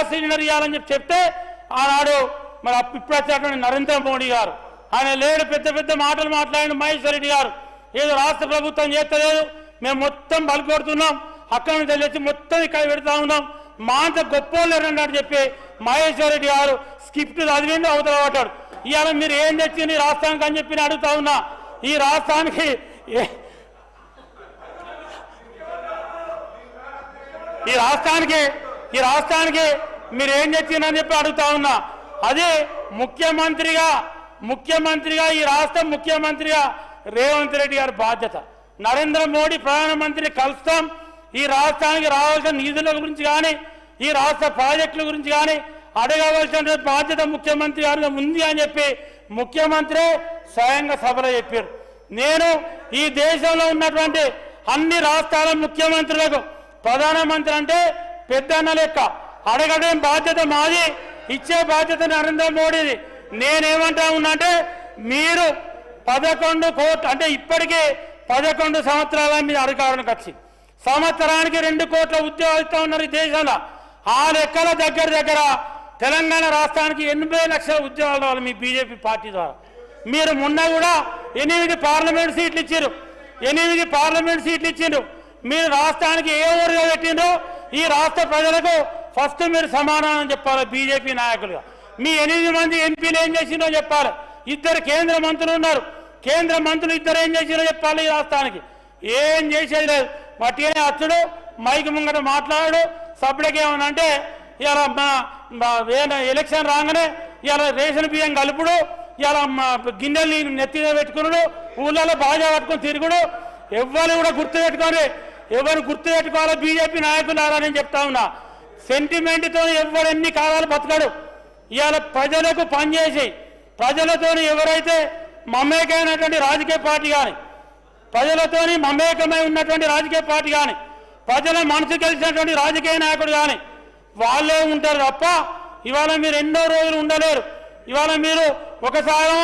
Gas cylinder ఇవ్వాలని చెప్తే ఆనాడు మరి ఇప్పుడు వచ్చేటువంటి నరేంద్ర మోడీ గారు ఆయన లేడు, పెద్ద పెద్ద మాటలు మాట్లాడిన మహేశ్వర్ రెడ్డి గారు ఏదో రాష్ట్ర ప్రభుత్వం చేస్తలేదు, మేము మొత్తం బలికొడుతున్నాం, అక్కడి నుంచి వెళ్ళి మొత్తం ఇక్కడ పెడతా ఉన్నాం, మా అంత గొప్ప లేరన్నాడు చెప్పి మహేశ్వర్ రెడ్డి గారు స్క్రిప్ట్ చదివిండు అవతల పడ్డాడు. ఇవాళ మీరు ఏం తెచ్చింది రాష్ట్రానికి అని చెప్పి అడుగుతా ఉన్నా. ఈ రాష్ట్రానికి మీరు ఏం తెచ్చిందని చెప్పి అడుగుతా ఉన్నా. అదే ముఖ్యమంత్రిగా ఈ రాష్ట్ర ముఖ్యమంత్రిగా రేవంత్ రెడ్డి గారి బాధ్యత. నరేంద్ర మోడీ ప్రధానమంత్రి కలుస్తాం, ఈ రాష్ట్రానికి రావాల్సిన నిధుల గురించి కానీ ఈ రాష్ట్ర ప్రాజెక్టుల గురించి కానీ అడగవలసిన బాధ్యత ముఖ్యమంత్రి గారిగా ఉంది అని చెప్పి ముఖ్యమంత్రి స్వయంగా సభలో చెప్పారు. నేను ఈ దేశంలో ఉన్నటువంటి అన్ని రాష్ట్రాల ముఖ్యమంత్రులకు ప్రధానమంత్రి అంటే పెద్దన్న లెక్క, అడగడం బాధ్యత మాది, ఇచ్చే బాధ్యత నరేంద్ర మోడీది. నేనేమంటా ఉన్నా అంటే మీరు 11 కోట్లు అంటే ఇప్పటికే 11 సంవత్సరాల మీద అధికారానికి వచ్చి సంవత్సరానికి 2 కోట్ల ఉద్యోగాలు ఇస్తా ఉన్నారు ఈ దేశంలో. ఆ లెక్కల దగ్గర తెలంగాణ రాష్ట్రానికి 80 లక్షల ఉద్యోగాలు రావాలి మీ బీజేపీ పార్టీ ద్వారా. మీరు మొన్న కూడా 8 పార్లమెంట్ సీట్లు ఇచ్చారు, 8 పార్లమెంట్ సీట్లు ఇచ్చిండ్రు. మీరు రాష్ట్రానికి ఏ ఊరుగా పెట్టిండ్రో ఈ రాష్ట్ర ప్రజలకు ఫస్ట్ మీరు సమాధానం చెప్పాలి. బీజేపీ నాయకులుగా మీ 8 మంది ఎంపీలు ఏం చేసిందో చెప్పాలి. 2 కేంద్ర మంత్రులు ఉన్నారు, కేంద్ర మంత్రులు 2 ఏం చేసిందో చెప్పాలి. ఈ రాష్ట్రానికి ఏం చేసేది లేదు. మట్టిగానే అచ్చుడు, మైకి ముంగట మాట్లాడు, సభ్యుడికి ఏమన్నా అంటే ఇలా ఎలక్షన్ రాగానే ఇలా రేషన్ బియ్యం కలుపుడు, ఇలా గిన్నెలు నెత్తి పెట్టుకున్నాడు, ఊళ్ళలో బాగా పట్టుకొని తిరుగుడు. ఎవరు కూడా గుర్తుపెట్టుకోవాలో బీజేపీ నాయకులారా నేను చెప్తా ఉన్నా. సెంటిమెంట్తో ఎవరు ఎన్ని కాలాలు బతకడు. ఇవాళ ప్రజలకు పనిచేసి ప్రజలతో ఎవరైతే మమేకమైనటువంటి రాజకీయ పార్టీ కానీ ప్రజలతోని మమేకమై ఉన్నటువంటి రాజకీయ పార్టీ కానీ ప్రజల మనసు కలిసినటువంటి రాజకీయ నాయకుడు కానీ వాళ్ళే ఉంటారు తప్ప ఇవాళ మీరు ఎన్నో రోజులు ఉండలేరు. ఇవాళ మీరు ఒకసారి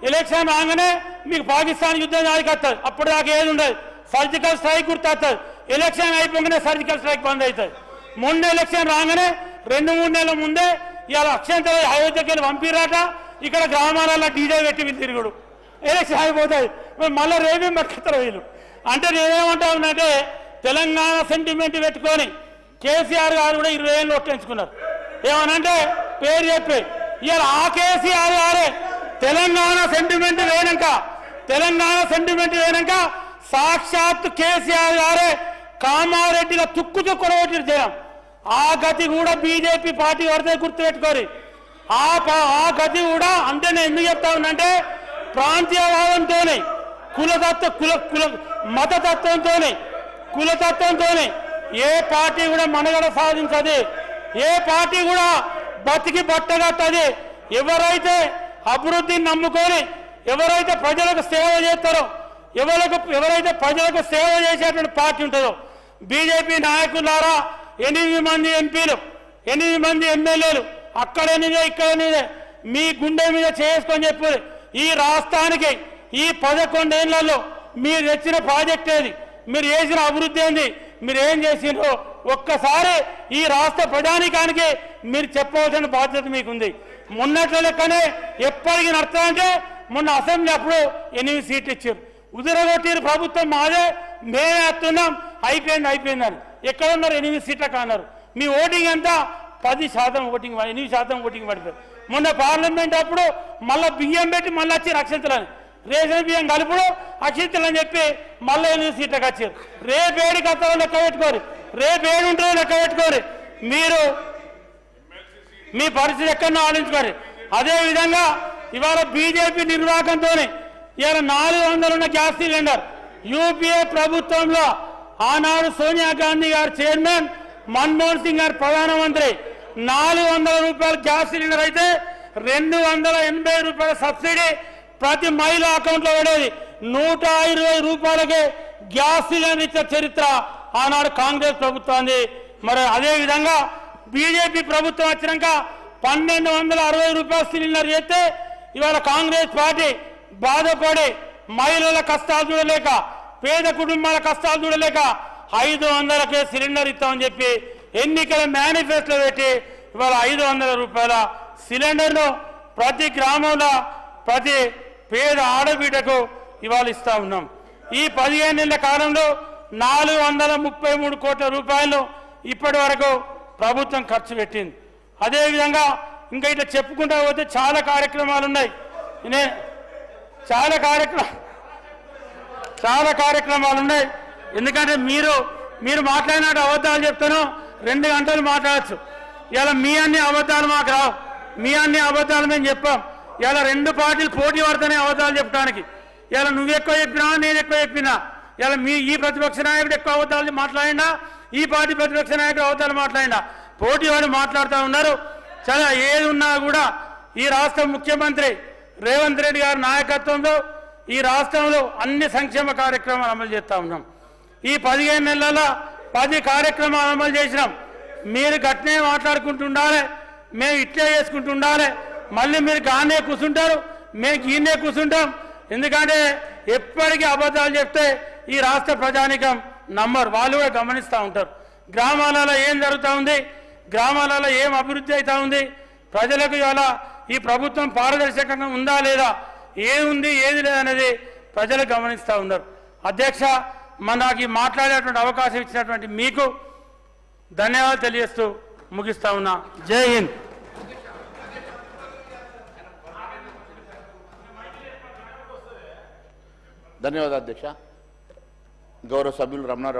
ఎలక్షన్ రాగానే మీకు పాకిస్తాన్ యుద్ధం దాడికొస్తుంది, అప్పుడు దాకా ఏది ఉండదు. సర్జికల్ స్ట్రైక్ గుర్తొస్తుంది, ఎలక్షన్ అయిపోగానే సర్జికల్ స్ట్రైక్ బంద్ అవుతుంది. మొన్న ఎలక్షన్ రాగానే 2-3 నెలల ముందే ఇవాళ అక్షంతలు అయోధ్యకి వెళ్ళి పంపిరాట, ఇక్కడ గ్రామాలలో డీజే పెట్టి వీళ్ళు తిరుగుడు, ఎలక్షన్ అయిపోతుంది. మళ్ళీ రేపేం పట్టుకుతారు వీళ్ళు. అంటే నేనేమంటా ఉన్నట్టే తెలంగాణ సెంటిమెంట్ పెట్టుకొని కేసీఆర్ గారు కూడా 20 ఏళ్ళు ఒట్టించుకున్నారు. ఏమనంటే పేరు చెప్పి ఇవాళ ఆ కేసీఆర్ గారే తెలంగాణ సెంటిమెంట్ వేయనాక సాక్షాత్ కేసీఆర్ గారే కామారెడ్డిలో తుక్కు కొట్టి జనం. ఆ గతి కూడా బీజేపీ పార్టీ వరదే గుర్తుపెట్టుకోరు. ఆ గతి కూడా అంటే నేను ఎందుకు చెప్తా ఉన్నంటే ప్రాంతీయవాదంతోనే కులతత్వంతోనే ఏ పార్టీ కూడా మనుగడ సాధించదు, ఏ పార్టీ కూడా బతికి బట్టగట్టది. ఎవరైతే అభివృద్ధిని నమ్ముకొని ఎవరైతే ప్రజలకు సేవ చేస్తారో ఎవరైతే ప్రజలకు సేవ చేసేటువంటి పార్టీ ఉంటుందో బీజేపీ నాయకులారా 8 మంది ఎంపీలు 8 మంది ఎమ్మెల్యేలు అక్కడనిదే ఇక్కడనిదే మీ గుండె మీద చేసుకొని చెప్పి ఈ రాష్ట్రానికి ఈ 11 ఏళ్లలో మీరు తెచ్చిన ప్రాజెక్ట్ ఏది, మీరు చేసిన అభివృద్ధి ఏంది, మీరు ఏం చేసిండ్రో ఒక్కసారి ఈ రాష్ట్ర ప్రజానికానికి మీరు చెప్పవలసిన బాధ్యత మీకుంది. మొన్నట్ల లెక్కనే ఎప్పటికీ నడుతుందంటే మొన్న అసెంబ్లీ అప్పుడు 8 సీట్లు ఇచ్చారు, ఉదిరగొట్టిరు ప్రభుత్వం మాదే, మేమే వస్తున్నాం, అయిపోయిందని. ఎక్కడ ఉన్నారు 8 సీట్లకు అన్నారు. మీ ఓటింగ్ అంతా 10% ఓటింగ్, 8% ఓటింగ్ పడిపోయారు. మొన్న పార్లమెంట్ అప్పుడు మళ్ళీ బియ్యం పెట్టి మళ్ళీ వచ్చి అక్షంతలని రేషన్ బియ్యం కలుపుడు అక్షంతలు అని చెప్పి మళ్ళీ 8 సీట్లకు వచ్చారు. రేపేడు కథలో లెక్క పెట్టుకోరు, రేపేడు ఉంటుందో లెక్క పెట్టుకోరు. మీరు మీ పరిస్థితి ఎక్కడో ఆలోచించుకోరు. అదేవిధంగా ఇవాళ బీజేపీ నిర్వాహకంతో ఇవాళ 400 ఉన్న గ్యాస్ సిలిండర్ యూపీఏ ప్రభుత్వంలో ఆనాడు సోనియా గాంధీ గారు చైర్మన్, మన్మోహన్ సింగ్ గారు ప్రధానమంత్రి, 400 రూపాయల గ్యాస్ సిలిండర్ అయితే 280 రూపాయల సబ్సిడీ ప్రతి మహిళ అకౌంట్లో పడేది. 120 రూపాయలకే గ్యాస్ సిలిండర్ ఇచ్చే చరిత్ర ఆనాడు కాంగ్రెస్ ప్రభుత్వాన్ని. మరి అదేవిధంగా బీజేపీ ప్రభుత్వం వచ్చినాక 1260 రూపాయల సిలిండర్ చేస్తే ఇవాళ కాంగ్రెస్ పార్టీ బాధపడి మహిళల కష్టాలు చూడలేక పేద కుటుంబాల కష్టాలు చూడలేక 500కే సిలిండర్ ఇస్తామని చెప్పి ఎన్నికల మేనిఫెస్టో పెట్టి ఇవాళ 500 రూపాయల సిలిండర్ను ప్రతి గ్రామంలో ప్రతి పేద ఆడబిడ్డకు ఇవాళ ఇస్తా ఉన్నాం. ఈ 15 నెలల కాలంలో 433 కోట్ల రూపాయలు ఇప్పటి వరకు ప్రభుత్వం ఖర్చు పెట్టింది. అదేవిధంగా ఇంకా ఇట్లా చెప్పుకుంటూ పోతే చాలా కార్యక్రమాలు ఉన్నాయి. చాలా కార్యక్రమాలు ఉన్నాయి. ఎందుకంటే మీరు మాట్లాడినట్టు అబద్ధాలు చెప్తాను 2 గంటలు మాట్లాడచ్చు. ఇలా మీ అన్ని అబద్ధాలు మాకు రావు. మీ అన్ని అబద్ధాలు మేము చెప్పాం. ఇలా 2 పార్టీలు పోటీ పడతానే అబద్ధాలు చెప్పడానికి. ఇలా నువ్వు ఎక్కువ చెప్పినా నేను ఎక్కువ చెప్పినా ఇలా ఈ ప్రతిపక్ష నాయకుడు ఎక్కువ అబద్ధాలు మాట్లాడినా ఈ పార్టీ ప్రతిపక్ష నాయకుడు అబద్ధాలు మాట్లాడినా పోటీ వాడు మాట్లాడుతూ ఉన్నారు. చాలా ఏది ఉన్నా కూడా ఈ రాష్ట్ర ముఖ్యమంత్రి రేవంత్ రెడ్డి గారి నాయకత్వంలో ఈ రాష్ట్రంలో అన్ని సంక్షేమ కార్యక్రమాలు అమలు చేస్తూ ఉన్నాం. ఈ 15 నెలల్లో 10 కార్యక్రమాలు అమలు చేసినాం. మీరు గట్నే మాట్లాడుకుంటుండాలి, మేము ఇట్లే చేసుకుంటుండాలి. మళ్ళీ మీరు గానే కూర్చుంటారు, మేము గీనే కూర్చుంటాం. ఎందుకంటే ఎప్పటికీ అబద్ధాలు చెప్తే ఈ రాష్ట్ర ప్రజానికం నమ్మరు. వాళ్ళు కూడా గమనిస్తూ ఉంటారు. గ్రామాలలో ఏం జరుగుతూ ఉంది, గ్రామాలలో ఏం అభివృద్ధి అవుతూ ఉంది, ప్రజలకు ఇవాళ ఈ ప్రభుత్వం పారదర్శకంగా ఉందా లేదా, ఏది ఉంది ఏది లేదనేది ప్రజలు గమనిస్తూ ఉన్నారు. అధ్యక్ష, నాకు మాట్లాడేటువంటి అవకాశం ఇచ్చినటువంటి మీకు ధన్యవాదాలు తెలియజేస్తూ ముగిస్తా ఉన్నా. జై హింద్. ధన్యవాదాలు అధ్యక్ష. గౌరవ సభ్యులు రమణారావు.